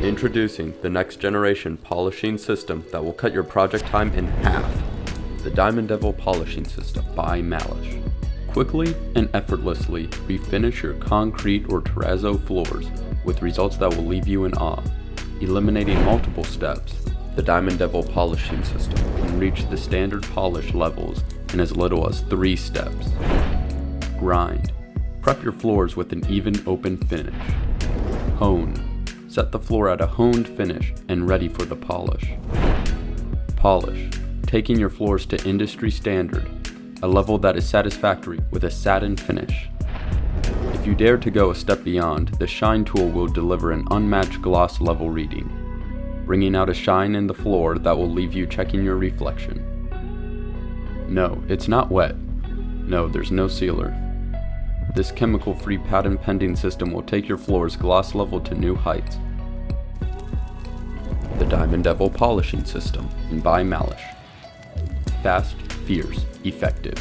Introducing the next generation polishing system that will cut your project time in half. The Diamond Devil Polishing System by Malish. Quickly and effortlessly refinish your concrete or terrazzo floors with results that will leave you in awe. Eliminating multiple steps, the Diamond Devil Polishing System can reach the standard polish levels in as little as 3 steps. Grind. Prep your floors with an even open finish. Hone. Set the floor at a honed finish and ready for the polish. Polish. Taking your floors to industry standard, a level that is satisfactory with a satin finish. If you dare to go a step beyond, the Shine tool will deliver an unmatched gloss level reading, bringing out a shine in the floor that will leave you checking your reflection. No, it's not wet. No, there's no sealer. This chemical-free patent pending system will take your floor's gloss level to new heights. The Diamond Devil Polishing System by Malish. Fast, fierce, effective.